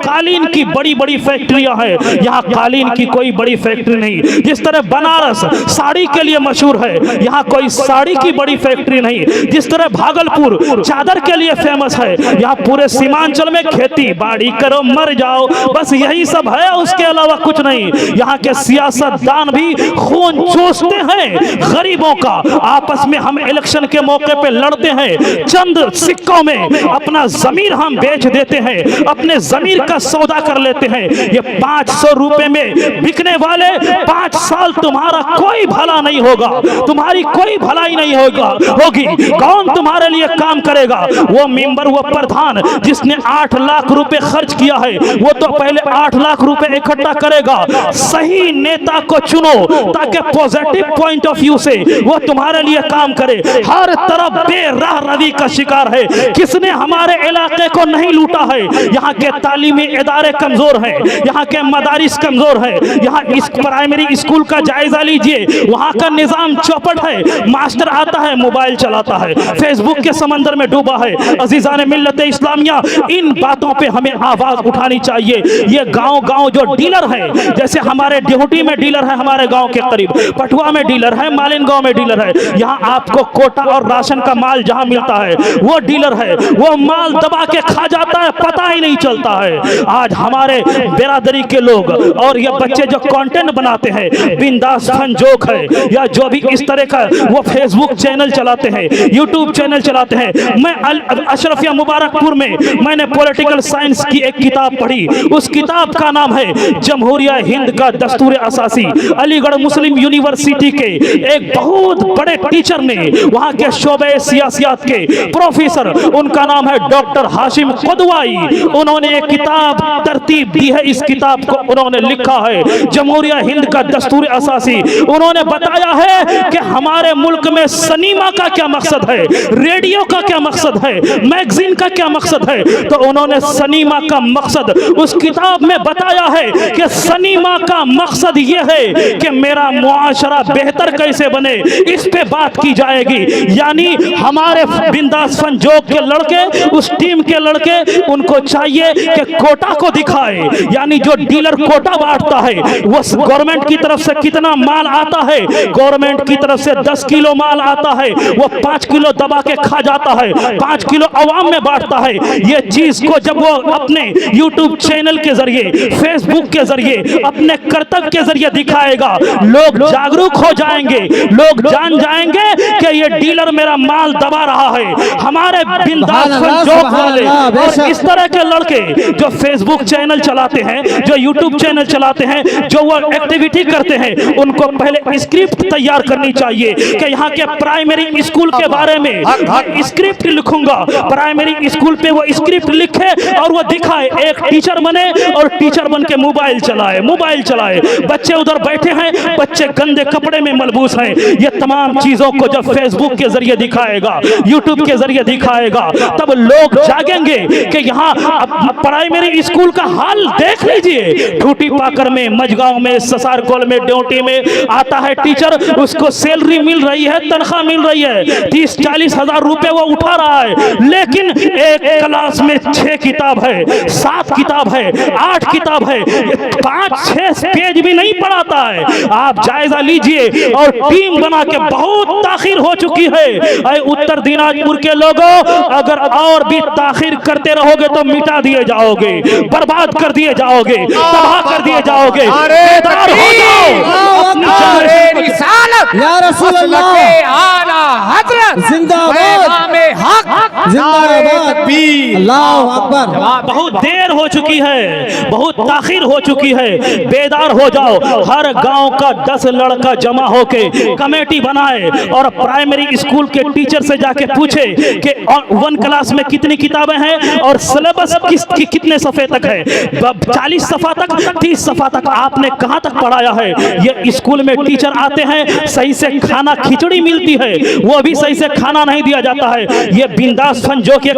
कालीन की बड़ी बड़ी फैक्ट्रियां हैं, यहाँ कालीन की कोई बड़ी फैक्ट्री नहीं। जिस तरह बनारस साड़ी के लिए मशहूर है, यहाँ कोई साड़ी की बड़ी फैक्ट्री नहीं। जिस तरह भागलपुर चादर के लिए फेमस है, यहाँ पूरे सीमांचल में खेती बाड़ी करो मर जाओ, बस यही सब है, उसके अलावा कुछ नहीं। यहाँ के सियासतदान भी खून चूसते हैं गरीबों का। आपस में हम इलेक्शन के मौके पे लड़ते हैं, चंद सिक्कों में अपना जमीर हम बेच देते हैं, अपने जमीर का सौदा कर लेते हैं। ये 500 रुपए में बिकने वाले 5 साल तुम्हारा कोई भला नहीं होगा, तुम्हारी कोई भलाई नहीं होगी। कौन तुम्हारे लिए काम करेगा? वो मेंबर, वो प्रधान जिसने 8 लाख रुपए खर्च किया है, वो तो पहले 8 लाख रुपए इकट्ठा करेगा। सही नेता को चुनो ताकि पॉजिटिव पॉइंट ऑफ व्यू से वो तुम्हारे लिए काम करे। हर तरफ बेराह रवी का शिकार है। किसने हमारे इलाके को नहीं लूटा है? यहाँ के तालीमी इदारे कमजोर हैं, यहाँ के मदारिस कमजोर है। यहाँ इस प्राइमरी स्कूल का जायजा लीजिए, वहाँ का निजाम चौपट है। मास्टर आता है, मोबाइल चलाता है, फेसबुक के समंदर में डूबा है। अजीजान मिल्लत इस्लामिया, इन बातों पे हमें आवाज उठानी चाहिए। ये गांव-गांव जो डीलर है, जैसे हमारे डिहुटी में डीलर है, हमारे गांव के करीब पटुआ में डीलर है, मालिन गांव में डीलर है। यहाँ आपको कोटा और राशन का माल जहां मिलता है वो डीलर है, वो माल दबा के खा जाता है, पता ही नहीं चलता है। आज हमारे बिरादरी के लोग और ये बच्चे जो कंटेंट बनाते हैं, बिंदास फन जोक है या जो भी इस तरह का वो फेसबुक चैनल चलाते हैं, यूट्यूब चैनल चलाते हैं। मैं अशरफिया मुबारकपुर में मैंने पॉलिटिकल साइंस की एक किताब पढ़ी। उस किताब का नाम है जमहूरिया हिंद का दस्तूर असासी। अलीगढ़ मुस्लिम यूनिवर्सिटी के एक बहुत बड़े टीचर ने, वहां के शोबे सियासियात के प्रोफेसर, उनका नाम है डॉक्टर हाशिम खुदवाई, उन्होंने एक किताब तरतीब दी है। इस किताब को उन्होंने लिखा है जमहूरिया हिंद का दस्तूर असासी। उन्होंने बताया है कि हमारे मुल्क में सिनेमा का क्या मकसद है, रेडियो का क्या मकसद है, मैगजीन का क्या मकसद है। तो उन्होंने सिनेमा का मकसद उस किताब में बताया है कि सिनेमा का मकसद यह है कि मेरा मुआशरा बेहतर कैसे बने, इस पे बात की जाएगी। यानी हमारे बिंदास फन जोक के लड़के, उस टीम के लड़के, उनको चाहिए कि कोटा को दिखाए। यानी जो डीलर कोटा बांटता है, वो गवर्नमेंट की तरफ से कितना माल आता है, गवर्नमेंट की तरफ से 10 किलो माल आता है, वो 5 किलो दबा के खा जाता है, 5 किलो अवाम में बांटता है। ये चीज को जब वो अपने यूट्यूब चैनल के जरिए, फेसबुक के जरिए, अपने कर्तव्य के जरिए दिखाएगा, लोग जागरूक हो जाएंगे, लोग जान जाएंगे कि ये डीलर मेरा माल दबा रहा है। हमारे बिंदास जोक वाले और इस तरह के लड़के जो फेसबुक चैनल चलाते हैं, जो यूट्यूब चैनल चलाते हैं, जो वो एक्टिविटी करते हैं, उनको पहले स्क्रिप्ट तैयार करनी चाहिए कि यहाँ के प्राइमरी स्कूल के बारे में स्क्रिप्ट लिखूंगा। प्राइमरी स्कूल पे वो स्क्रिप्ट लिखे और वो दिखाए, एक टीचर बने और टीचर बन के मोबाइल चलाए। बच्चे उधर बैठे हैं, बच्चे गंदे कपड़े में मलबूस हैं। ये तमाम चीजों को जब फेसबुक के जरिए दिखाएगा, यूट्यूब के जरिए दिखाएगा, तब लोग जागेंगे कि यहाँ प्राइमरी स्कूल का हाल देख लीजिए। ठूटी पाकर में, मजगांव में, ससारकोल में, ड्योटी में आता है टीचर, उसको सैलरी मिल रही है, तनख्वाह मिल रही है, 30-40 हजार रुपए वो उठा रहा है। लेकिन एक क्लास में 6 किताब है, 7 किताब है, 8 किताब है, 5-6 पेज भी नहीं पढ़ाता है। आप जायजा लीजिए। और टीम बना के बहुत ताखिर हो चुकी है। उत्तर दिनाजपुर के लोगों, अगर और भी ताखिर करते रहोगे तो मिटा दिए जाओगे, बर्बाद कर दिए जाओगे, तबाह कर दिए जाओगे। बेदार हो जाओ। या रसूल अल्लाह, आला हजरत जिंदाबाद, जिंदाबाद, अल्लाहु अकबर। बहुत देर हो चुकी है, बहुत ताखिर हो चुकी है। बेदार हो जाओ। हर गांव का 10 लड़का जमा होके कमेटी बनाए और प्राइमरी स्कूल के टीचर से जाके पूछे कि 1 क्लास में कितनी किताबें हैं और सिलेबस कितने सफ़े तक है। 40 सफ़ा तक, 30 सफ़ा तक आपने कहाँ तक पढ़ाया है? ये स्कूल में टीचर आते हैं, सही से खाना, खिचड़ी मिलती है, वो भी सही से खाना नहीं दिया जाता है। ये बिंदास फन जो के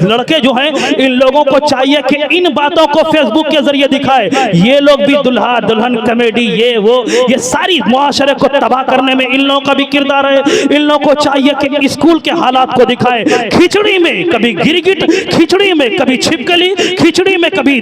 लड़के जो हैं, इन लोगों को चाहिए कि इन बातों को फेसबुक के जरिए दिखाए। ये लोग भी दुल्हा दुल्हन कॉमेडी, ये सारी मुआशरे को तबाह करने में इन लोगों का भी किरदार है। इन लोगों को चाहिए कि स्कूल के हालात को दिखाए। खिचड़ी में कभी गिरगिट, खिचड़ी में कभी छिपकली, खिचड़ी खिचड़ी में कभी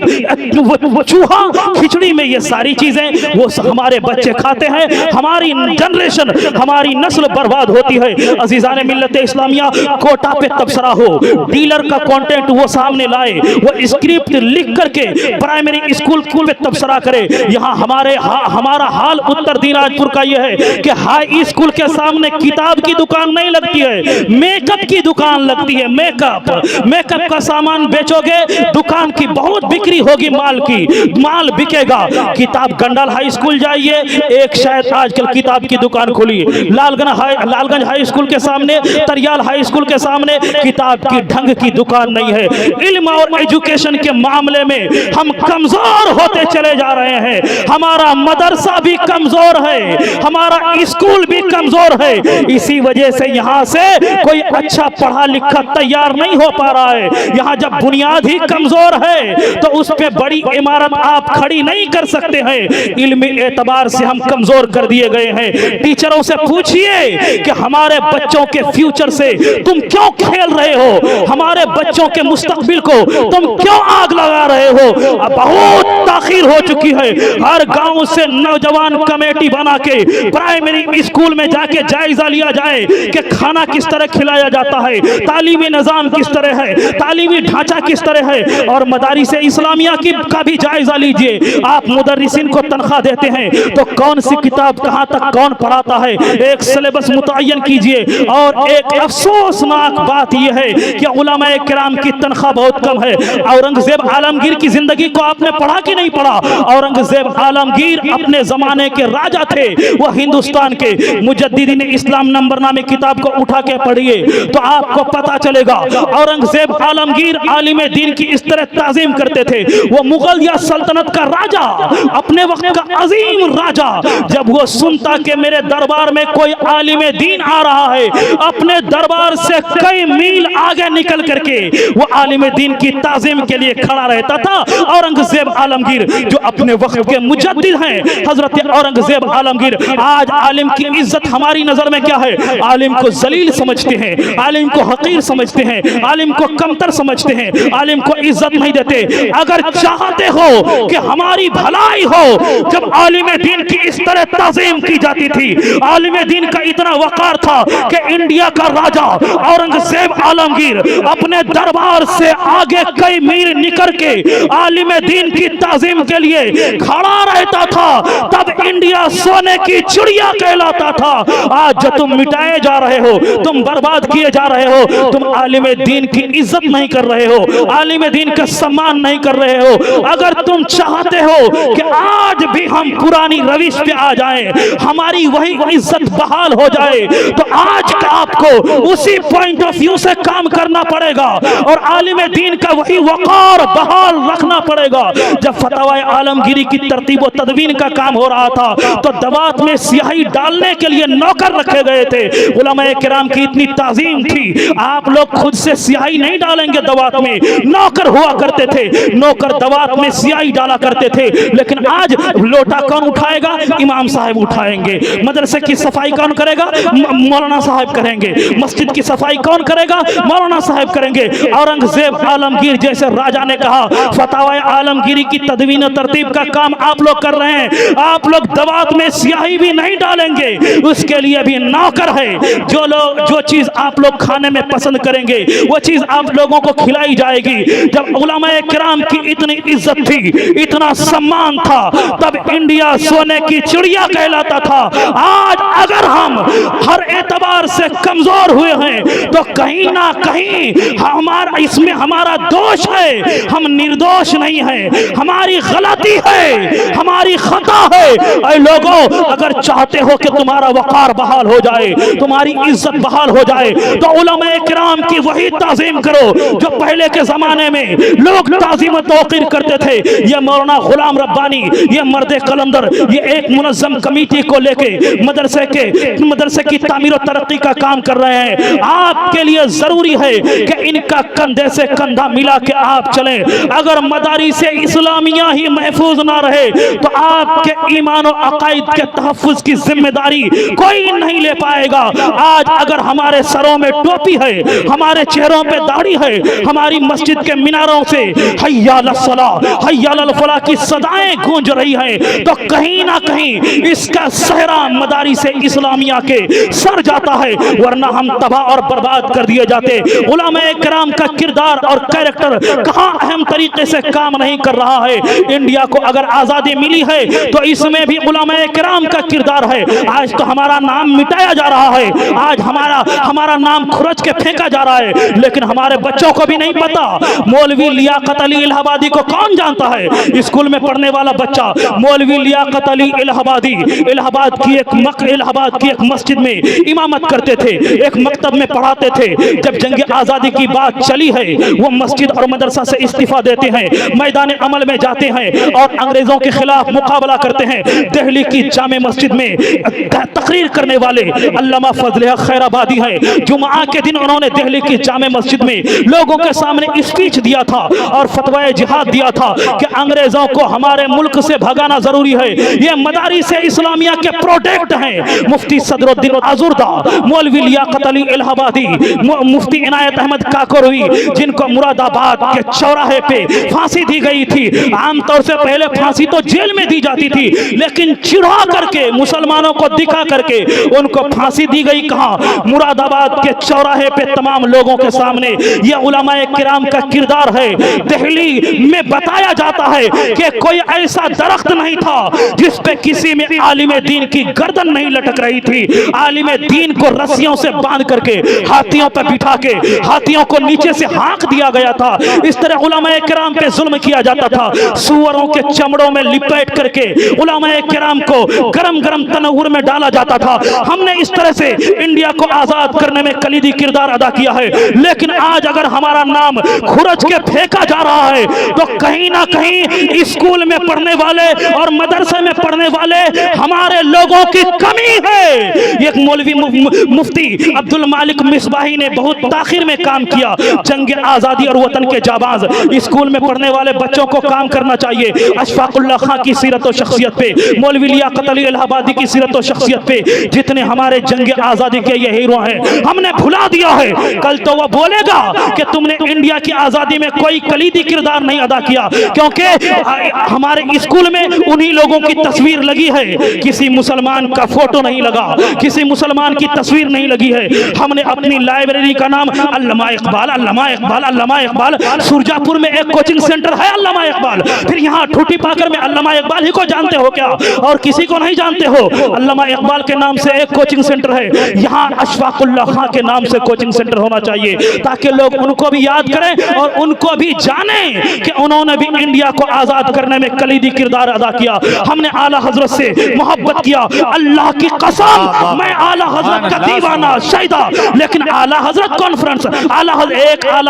वो चूहा, खिचड़ी में ये सारी चीजें वो हमारे बच्चे खाते हैं, हमारी जनरेशन, हमारी नस्ल बर्बाद होती है। अजीजान मिल्लत इस्लामिया, कोटा पे तबसरा हो, डीलर का कंटेंट वो सामने लाए, वो स्क्रिप्ट लिख करके प्राइमरी स्कूल में तबसरा करे। यहाँ हमारा हाल उत्तर दिनाजपुर का ये है कि हाई स्कूल के सामने किताब की दुकान नहीं लगती है, मेकअप की दुकान लगती है। मेकअप का सामान बेचोगे, दुकान की बहुत बिक्री होगी, माल बिकेगा। किताब गंडल हाई स्कूल जाइए, एक शायद आजकल किताब की दुकान खुली, लालगंज हाई स्कूल के सामने, तरियाल हाई स्कूल के सामने किताब की ढंग की दुकान नहीं है। इल्म और एजुकेशन के मामले में हम कमजोर होते चले जा रहे हैं। हमारा मदरसा भी कमजोर है, हमारा स्कूल भी कमजोर है। इसी वजह से यहाँ से कोई अच्छा पढ़ा लिखा तैयार नहीं हो पा रहा है। यहाँ जब बुनियाद ही कमजोर है तो उस पे बड़ी इमारत आप खड़ी नहीं कर सकते हैं। इल्मी एतबार से हम कमजोर कर दिए गए हैं। टीचरों से पूछिए कि हमारे बच्चों के फ्यूचर से तुम क्यों खेल रहे हो, हमारे बच्चों के मुस्तकबिल को तुम क्यों आग लगा रहे हो। अब बहुत ताखीर हो चुकी है। हर गांव से नौजवान कमेटी बना के प्राइमरी स्कूल में जाके जायजा लिया जाए कि खाना किस तरह खिलाया जाता है, तालीमी निजाम किस तरह है, तालीमी ढांचा किस तरह है, और मदारिस इस्लामिया का भी जायजा लीजिए। आप मुदर्रिसिन को तनख्वाह देते हैं तो कौन सी किताब कहां तक कौन पढ़ाता है, एक सिलेबस मुतय्यन कीजिए। और एक अफसोसनाक बात यह है कि उलमाए किराम की तनख्वाह बहुत कम है। औरंगजेब आलमगीर की जिंदगी को आपने पढ़ा कि नहीं पढ़ा? औरंगजेब आलमगीर अपने जमाने के राजा थे, वो हिंदुस्तान के। मुजद्दिदीन इस्लाम नंबरनामे किताब को उठा के पढ़िए तो आपको पता चलेगा औरंगजेब आलमगीर आलिम दीन की इस तरह ताजीम करते थे। वो मुगल या सल्तनत का राजा, अपने वक्त का अजीम राजा, जब वो सुनता कि मेरे दरबार में कोई आलिम दीन आ रहा है, अपने दरबार से कई मील आगे निकल करके वो आलिम दीन की ताजीम के लिए खड़ा रहता था। औरंगजेब आलमगीर जो अपने वक्त के मुजद्दिद हैं, हजरत औरंगजेब आलमगीर। आज आलिम की इज्जत हमारी नजर में क्या है? आलिम को जलील समझते हैं, आलिम को हकीर समझते हैं, आलिम को कमतर समझते हैं, आलिम को इज्जत नहीं देते। अगर चाहते हो कि हमारी भलाई हो, जब आलिम दीन की इस तरह ताजीम की जाती थी, आलिम दीन का इतना वकार था कि इंडिया का राजा औरंगजेब आलमगीर अपने दरबार से आगे कई मील निकल के आलिम दीन की ताजीम के लिए खड़ा रहता था, तब इंडिया सोने की चिड़िया कहलाता था। आज जो तुम मिटाए जा रहे हो, तुम बर्बाद किए जा रहे हो, तुम आलिम दीन की इज्जत नहीं कर रहे हो, आलिम दीन का सम्मान नहीं कर रहे हो। अगर तुम चाहते हो कि आज भी हम पुरानी रविश पे आ जाएं, हमारी वही इज्जत बहाल हो जाए, तो आज आपको उसी पॉइंट ऑफ व्यू से काम करना पड़ेगा और आलिम दीन का वही वकार बहाल रखना पड़ेगा। जब फतवाए आलमगीरी की तरतीब और तदवीन का काम हो रहा था तो दवात में स्याही डालने के लिए नौकर रखे गए थे। उलमाए किराम की इतनी ताजीम थी, आप लोग खुद से स्याही नहीं डालेंगे दवात में, नौकर हुआ करते थे, नौकर दवात में स्याही डाला करते थे। लेकिन आज लोटा कौन उठाएगा? इमाम साहब उठाएंगे। मदरसे की सफाई कौन करेगा? मौलाना साहब करेंगे। मस्जिद की सफाई कौन करेगा? मौलाना साहब करेंगे। औरंगजेब आलमगीर जैसे राजा ने कहा फतवाए आलमगीरी की तदवीन और तरतीब का काम आप लोग कर रहे हैं, आप लोग दवात में स्याही भी नहीं डालेंगे, उसके लिए भी नौकर है। जो चीज आप लोग खाने में पसंद करेंगे वो चीज आप लोगों को खिलाई जाएगी। जब उलमाए किराम की इतनी इज्जत थी, इतना सम्मान था, तब इंडिया सोने की चिड़िया कहलाता था। आज अगर हम हर एतबार से कमजोर हुए हैं तो कहीं ना कहीं इसमें हमारा दोष है, हम निर्दोष नहीं हैं, हमारी गलती है, हमारी खता है। ऐ लोगों, अगर चाहते हो कि तुम्हारा वकार बहाल हो जाए, तुम्हारी इज्जत बहाल हो जाए, तो उलमाए किराम की वही ताजीम करो जो पहले के जमाने में लोग ताजीम तौकीर करते थे। ये मौलाना गुलाम रब्बानी, ये मर्द कलंदर, ये एक मुनज़्ज़म कमेटी को लेके मदरसे की तामीर और तरक्की का काम कर रहे हैं। आपके लिए जरूरी है कि इनका कंधे से कंधा मिला के आप चलें। अगर मदारिस इस्लामिया इस्लामिया ही महफूज ना रहे तो आपके ईमान और अकायद के तहफ़्फ़ुज़ की जिम्मेदारी कोई नहीं ले पाएगा। आज अगर हमारे सरों में टोपी है, हमारे चेहरों पे दाढ़ी है, हमारी मस्जिद के मीनारों से हय्या अलस सलाह, हय्या अलल फलाह की सदाएं गूंज रही हैं, तो कहीं ना कहीं इसका सहरा मदारिस इस्लामिया के सर जाता है, वरना हम तबाह और बर्बाद कर दिए जाते। उलमाए किराम का किरदार और कैरेक्टर कहाँ अहम तरीके से काम नहीं कर रहा है। इंडिया को अगर आज़ादी मिली है तो इसमें भी उलमाए किराम का किरदार है। आज तो हमारा नाम मिटाया जा रहा है, आज हमारा नाम खुरच के फेंका जा रहा है, लेकिन हमारे बच्चों को भी नहीं पता मौलवी लियाकत अली इलाहाबादी को कौन जानता है। स्कूल में पढ़ने वाला बच्चा मौलवी लियाकत अली इलाहाबादी इलाहाबाद की एक मस्जिद में इमामत करते थे, एक मकतब में पढ़ाते थे। जब जंग आज़ादी की बात चली है वो मस्जिद और मदरसा से इस्तीफा देते हैं, मैदान अमल में जाते हैं और अंग्रेजों के खिलाफ मुकाबला करते हैं। दिल्ली की जामे मस्जिद में तकरीर करने वाले अल्लामा फजल हक खैराबादी हैं। जुमा के दिन उन्होंने दिल्ली की जामे मस्जिद में लोगों के सामने स्पीच दिया था और फतवाए जिहाद दिया था कि अंग्रेजों को हमारे मुल्क से भगाना जरूरी है। ये मदारिस इस्लामिया के प्रोडक्ट हैं। मुफ्ती सदरुद्दीन आजुर्दा, मौलवी लियाकत अली इलाहाबादी, मुफ्ती इनायत अहमद काकोरवी, जिनको मुरादाबाद के चौराहे पे फांसी दी गई थी। आमतौर से पहले फांसी तो जेल में दी जाती थी, लेकिन चिढ़ा करके मुसलमानों को दिखा करके उनको फांसी दी गई कहाँ? मुरादाबाद के चौराहे पे तमाम लोगों के सामने। यह उलमाए किराम का किरदार है। दिल्ली में बताया जाता है कि कोई ऐसा दरख्त नहीं था जिस पे किसी में आलिम दीन की गर्दन नहीं लटक रही थी। आलिम दीन को रस्सियों से बांध करके हाथियों पर बिठा के हाथियों को नीचे से हाँक दिया गया था। इस तरह उलमाए किराम पे जुल्म किया जाता था। सुअरों के चमड़ों में लिपेट करके उलमाए किराम को गरम गरम तनूर में डाला जाता था। हमने इस तरह से इंडिया को आजाद करने में कलीदी किरदार अदा किया है। लेकिन आज अगर हमारा नाम खुरच के फेंका जा रहा है तो कहीं ना कहीं स्कूल में पढ़ने वाले और मदरसे में पढ़ने वाले हमारे लोगों की कमी है। एक मौलवी मुफ्ती अब्दुल मालिक मिसबाही ने बहुत ताखिर में काम किया। जंग आजादी और वतन के जाबाज स्कूल में पढ़ने वाले बच्चों को काम करना चाहिए। अशफाकुल्लाह खां की सीरत और शख्सियत पे, मौलवी लियाकत अली इलाहाबादी की सीरत और शख्सियत पे, जितने हमारे जंग आजादी के ये हीरो हैं, हमने भुला दिया है। कल तो वो बोलेगा कि तुमने इंडिया की आजादी में कोई कलीदी किरदार नहीं अदा किया, क्योंकि हमारे स्कूल में उन्हीं लोगों की तस्वीर लगी है। किसी मुसलमान का फोटो नहीं लगा, किसी मुसलमान की तस्वीर नहीं लगी है। हमने अपनी लाइब्रेरी का नाम अल्लामा इकबाल, अल्लामा इकबाल, अल्लामा इकबाल, सुरजापुर में एक कोचिंग सेंटर है अल्लामा इकबाल। फिर यहाँ ठूठी पाकर में अल्लामा इकबाल ही को जानते हो क्या और किसी को नहीं जानते हो? अल्लामा इकबाल के नाम से एक कोचिंग सेंटर है। यहाँ अशफाकुल्लाह खां के नाम से कोचिंग सेंटर होना चाहिए ताकि लोग उनको भी याद करें और उनको भी जाने कि उन्होंने भी इंडिया को आजाद करने में कलीदी किरदार अदा किया। हमने आला हजरत से मोहब्बत किया। अल्लाह की कसम, मैं आला हजरत का दीवाना शायदा, लेकिन आला हजरत कॉन्फ्रेंस, आला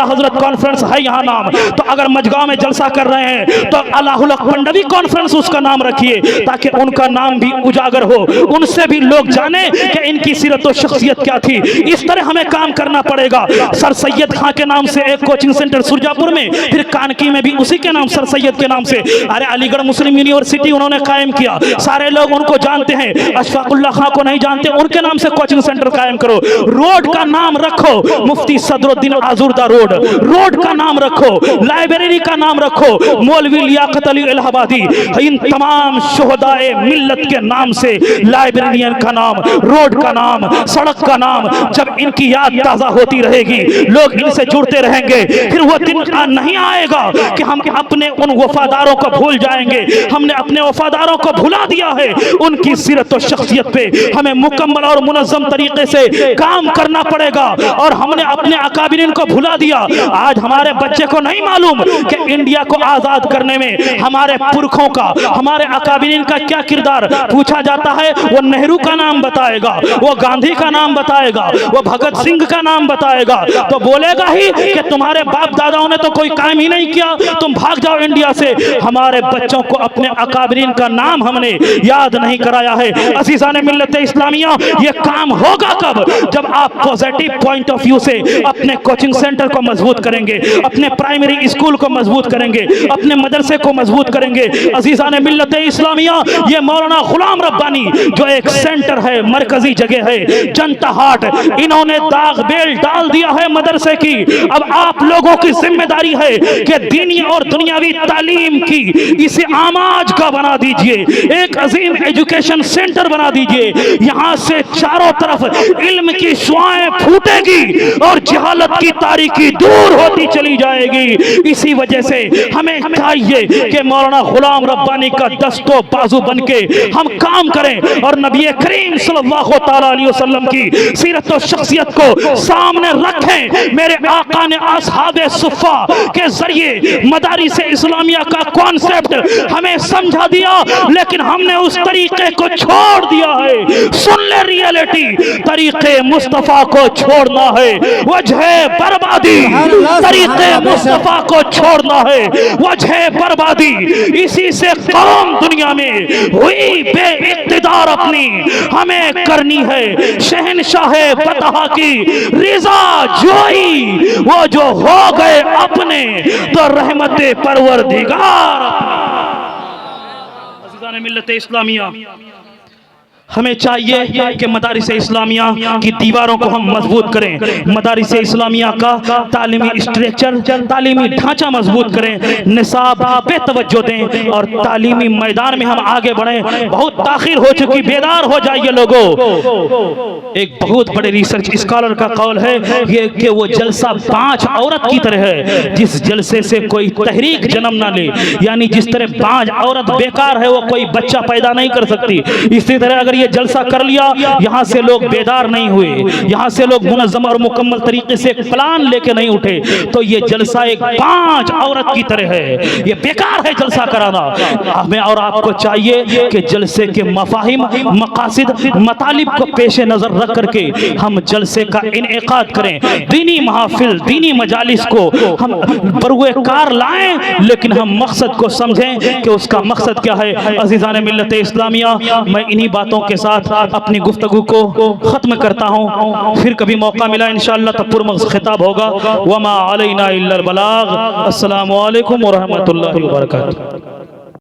हजरत कॉन्फ्रेंस है यहाँ नाम। तो अगर मजगांव में जलसा कर रहे हैं तो अलाहुल हक पंडवी कॉन्फ्रेंस उसका नाम रखिए ताकि उनका नाम भी उजागर हो, उनसे भी लोग जाने कि इनकी सीरत और शख्सियत क्या थी। इस तरह हमें काम करना पड़ेगा। सर सैयद खां के नाम से एक कोचिंग सेंटर सुरजापुर में, फिर कानकी में भी उसी के नाम सर सैयद के नाम से। अरे अलीगढ़ मुस्लिम यूनिवर्सिटी उन्होंने कायम किया, सारे लोग उनको जानते हैं। अशफाकुल्लाह खां को नहीं जानते, उनके नाम से कोचिंग सेंटर कायम करो। रोड का नाम रखो मुफ्ती सदरुद्दीन आजुर्दा रोड का नाम रखो, लाइब्रेरी का नाम रखो मौलवी लियाकत अली इलाहाबादी। इन तमाम शुहदाए मिल्लत के नाम से लाइब्रेरियन का नाम, रोड का नाम, सड़क का नाम, जब इनकी याद ताजा होती रहेगी लोग इनसे जुड़ते रहेंगे। फिर वो दिन नहीं आएगा कि हम अपने उन वफादारों को भूल जाएंगे। हमने अपने वफादारों को भुला दिया है। उनकी सीरत और शख्सियत पे हमें मुकम्मल और मुनज़्ज़म तरीके से काम करना पड़ेगा और हमने अपने अकाबिरीन को भुला दिया। आज हमारे बच्चे को नहीं मालूम कि इंडिया को आजाद करने में हमारे पुरखों का, हमारे अकाबिरीन का क्या किरदार। पूछा जाता है वो नेहरू का नाम बताएगा, वो गांधी का नाम बताएगा, वो भगत सिंह का नाम बताएगा, तो बोलेगा ही कि तुम्हारे बाप दादाओं ने तो कोई काम ही नहीं किया, तुम भाग जाओ इंडिया से। हमारे बच्चों को अपने अकाबिरीन का नाम हमने याद नहीं कराया है। अज़ीज़ान मिल्लत इस्लामिया, ये काम होगा कब? जब आप पॉजिटिव पॉइंट ऑफ व्यू से अपने कोचिंग सेंटर को मजबूत करेंगे, अपने प्राइमरी स्कूल को मजबूत करेंगे, अपने मदरसे मदरसे को मजबूत करेंगे। अजीज़ान मिल्लत इस्लामिया, ये मौलाना गुलाम रब्बानी जो एक सेंटर है, मरकजी जगह है, जनता हाट, इन्होंने दाग बेल डाल दिया है मदरसे की। अब आप लोगों की जिम्मेदारी है कि दीनी और दुनियावी तालीम की इसे आमाज का बना दीजिए, एक अजीम एजुकेशन सेंटर बना दीजिए। यहाँ से चारों तरफ इल्म की शुआएं फूटेगी और जहालत की तारीकी दूर होती चली जाएगी। इसी वजह से हमें चाहिए कि मौलाना गुलाम रब्बानी का दस्तो बाजू बनके हम काम करें और नबी करीम सल्लल्लाहु तआला अलैहि वसल्लम की सीरत और शख्सियत को सामने रखें। मेरे आका ने असहाबे सुफ़ा के जरिए मदारिस इस्लामिया का कॉन्सेप्ट हमें समझा दिया, लेकिन हमने उस तरीके को छोड़ दिया है। सुन ले रियलिटी, तरीके मुस्तफा को छोड़ना है वजह बर्बादी, तरीके मुस्तफा को छोड़ना है वजह बर्बादी। इसी से कौम दुनिया में हुई बेइक़्तिदार अपनी हमें करनी है शहनशाह बतहा की रिजा जोई। वो जो हो गए अपने तो रहमते परवरदिगार। अज़ीज़ान मिल्लत इस्लामिया, हमें चाहिए कि मदारिस इस्लामिया की दीवारों को हम मजबूत करें, मदारिस इस्लामिया का तालीमी स्ट्रक्चर, तालीमी ढांचा मजबूत करें, निसाब पे तवज्जो दें और तालीमी मैदान में हम आगे बढ़ें। बहुत ताखीर हो चुकी, बेदार हो जाइए लोगों। एक बहुत बड़े रिसर्च स्कॉलर का कौल है ये कि वो जलसा 5 औरत की तरह है, जिस जलसे से कोई तहरीक जन्म ना ले, यानी जिस तरह 5 औरत बेकार है वो कोई बच्चा पैदा नहीं कर सकती, इसी तरह अगर ये जलसा कर लिया, यहाँ से लोग बेदार नहीं हुए, यहाँ से लोग मुनज़्ज़म और मुकम्मल तरीके से एक प्लान लेके नहीं उठे, तो ये जलसा एक 5 औरत की तरह है, ये बेकार है जलसा कराना। हमें और आपको चाहिए कि जलसे के मफाहिम, मकासिद, मतालिब को पेश नजर रख करके हम जलसे का इनेकाद करें, दीनी महफिल, दीनी मजालिस को हम बरुए कार लाएं, लेकिन हम मकसद को समझें कि उसका मकसद क्या है। अज़ीज़ान मिल्लत इस्लामिया, मैं इन्हीं बातों के साथ अपनी गुफ्तगू को खत्म करता हूँ। फिर कभी मौका मिला इंशाअल्लाह तो पुरमग़ज़ खिताब होगा। वमा अलैना इल्लल बलाग। अस्सलामु अलैकुम व रहमतुल्लाहि व बरकातुहू।